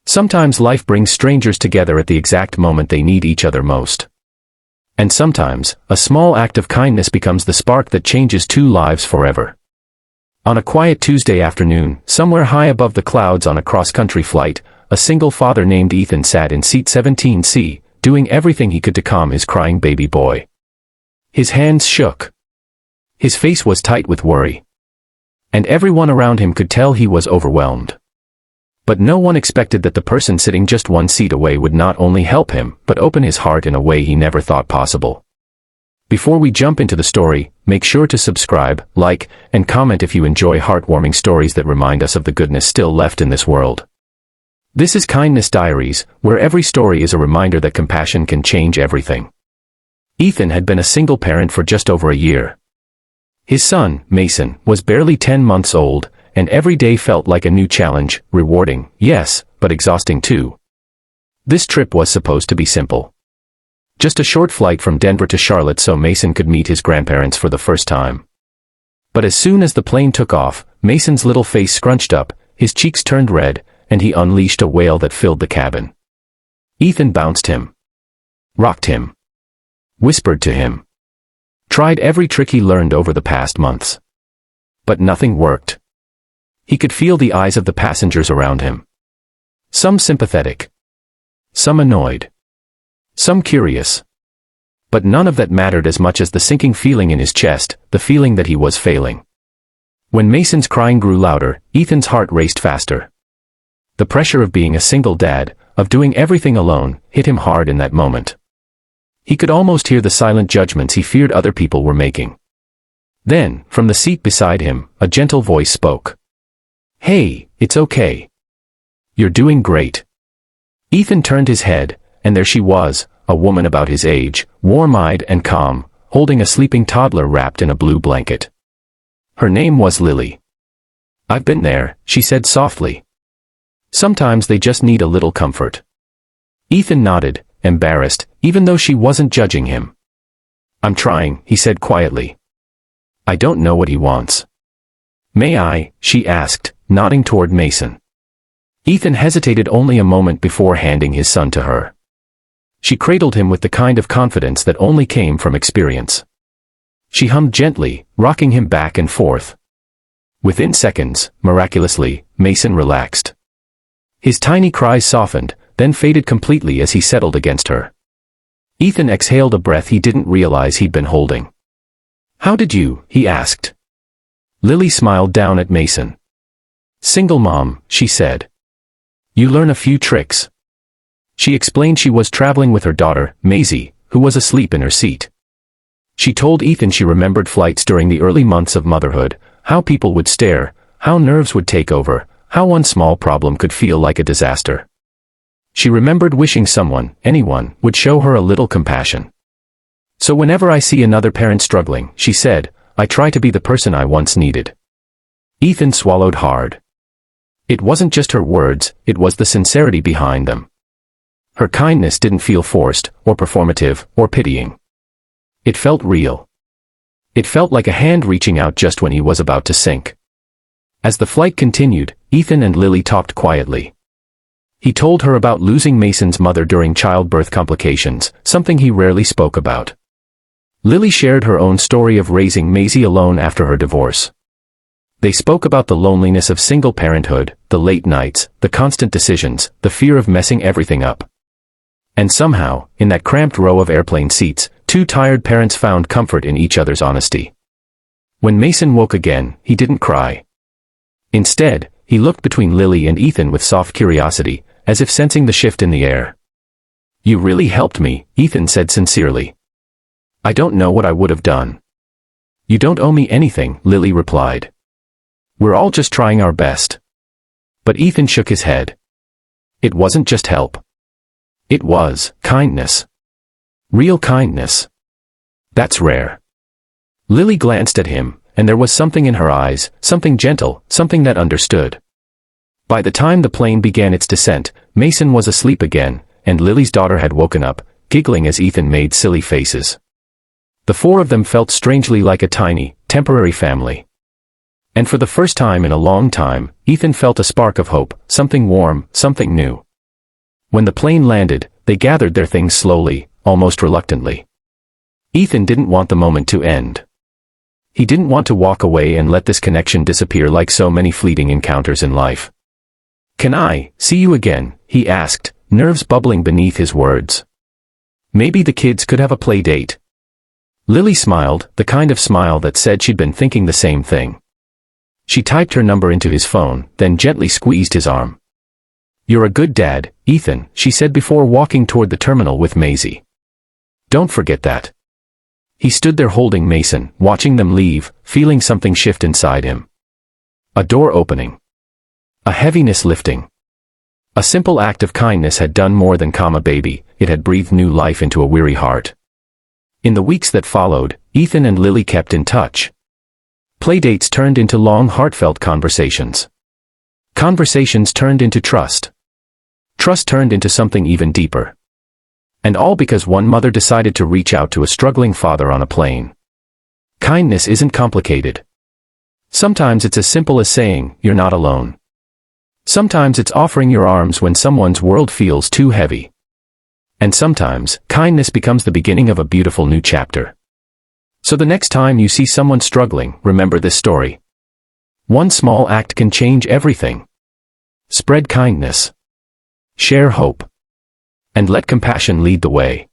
Sometimes life brings strangers together at the exact moment they need each other most. And sometimes, a small act of kindness becomes the spark that changes two lives forever. On a quiet Tuesday afternoon, somewhere high above the clouds on a cross-country flight, a single father named Ethan sat in seat 17C, doing everything he could to calm his crying baby boy. His hands shook. His face was tight with worry. And everyone around him could tell he was overwhelmed. But no one expected that the person sitting just one seat away would not only help him, but open his heart in a way he never thought possible. Before we jump into the story, make sure to subscribe, like, and comment if you enjoy heartwarming stories that remind us of the goodness still left in this world. This is Kindness Diaries, where every story is a reminder that compassion can change everything. Ethan had been a single parent for just over a year. His son, Mason, was barely 10 months old, and every day felt like a new challenge, rewarding, yes, but exhausting too. This trip was supposed to be simple. Just a short flight from Denver to Charlotte so Mason could meet his grandparents for the first time. But as soon as the plane took off, Mason's little face scrunched up, his cheeks turned red, and he unleashed a wail that filled the cabin. Ethan bounced him, rocked him, whispered to him, tried every trick he learned over the past months. But nothing worked. He could feel the eyes of the passengers around him. Some sympathetic. Some annoyed. Some curious. But none of that mattered as much as the sinking feeling in his chest, the feeling that he was failing. When Mason's crying grew louder, Ethan's heart raced faster. The pressure of being a single dad, of doing everything alone, hit him hard in that moment. He could almost hear the silent judgments he feared other people were making. Then, from the seat beside him, a gentle voice spoke. "Hey, it's okay. You're doing great." Ethan turned his head, and there she was, a woman about his age, warm-eyed and calm, holding a sleeping toddler wrapped in a blue blanket. Her name was Lily. "I've been there," she said softly. "Sometimes they just need a little comfort." Ethan nodded, embarrassed, even though she wasn't judging him. "I'm trying," he said quietly. "I don't know what he wants." "May I?" she asked, nodding toward Mason. Ethan hesitated only a moment before handing his son to her. She cradled him with the kind of confidence that only came from experience. She hummed gently, rocking him back and forth. Within seconds, miraculously, Mason relaxed. His tiny cries softened, then faded completely as he settled against her. Ethan exhaled a breath he didn't realize he'd been holding. "How did you?" he asked. Lily smiled down at Mason. "Single mom," she said. "You learn a few tricks." She explained she was traveling with her daughter, Maisie, who was asleep in her seat. She told Ethan she remembered flights during the early months of motherhood, how people would stare, how nerves would take over, how one small problem could feel like a disaster. She remembered wishing someone, anyone, would show her a little compassion. "So whenever I see another parent struggling," she said, "I try to be the person I once needed." Ethan swallowed hard. It wasn't just her words, it was the sincerity behind them. Her kindness didn't feel forced, or performative, or pitying. It felt real. It felt like a hand reaching out just when he was about to sink. As the flight continued, Ethan and Lily talked quietly. He told her about losing Mason's mother during childbirth complications, something he rarely spoke about. Lily shared her own story of raising Maisie alone after her divorce. They spoke about the loneliness of single parenthood, the late nights, the constant decisions, the fear of messing everything up. And somehow, in that cramped row of airplane seats, two tired parents found comfort in each other's honesty. When Mason woke again, he didn't cry. Instead, he looked between Lily and Ethan with soft curiosity, as if sensing the shift in the air. "You really helped me," Ethan said sincerely. "I don't know what I would have done." "You don't owe me anything," Lily replied. "We're all just trying our best." But Ethan shook his head. It wasn't just help. It was kindness. Real kindness. That's rare. Lily glanced at him, and there was something in her eyes, something gentle, something that understood. By the time the plane began its descent, Mason was asleep again, and Lily's daughter had woken up, giggling as Ethan made silly faces. The four of them felt strangely like a tiny, temporary family. And for the first time in a long time, Ethan felt a spark of hope, something warm, something new. When the plane landed, they gathered their things slowly, almost reluctantly. Ethan didn't want the moment to end. He didn't want to walk away and let this connection disappear like so many fleeting encounters in life. "Can I see you again?" he asked, nerves bubbling beneath his words. Maybe the kids could have a play date. Lily smiled, the kind of smile that said she'd been thinking the same thing. She typed her number into his phone, then gently squeezed his arm. "You're a good dad, Ethan," she said before walking toward the terminal with Maisie. "Don't forget that." He stood there holding Mason, watching them leave, feeling something shift inside him. A door opening. A heaviness lifting. A simple act of kindness had done more than calm a baby, it had breathed new life into a weary heart. In the weeks that followed, Ethan and Lily kept in touch. Playdates turned into long, heartfelt conversations. Conversations turned into trust. Trust turned into something even deeper. And all because one mother decided to reach out to a struggling father on a plane. Kindness isn't complicated. Sometimes it's as simple as saying, "You're not alone." Sometimes it's offering your arms when someone's world feels too heavy. And sometimes, kindness becomes the beginning of a beautiful new chapter. So the next time you see someone struggling, remember this story. One small act can change everything. Spread kindness. Share hope. And let compassion lead the way.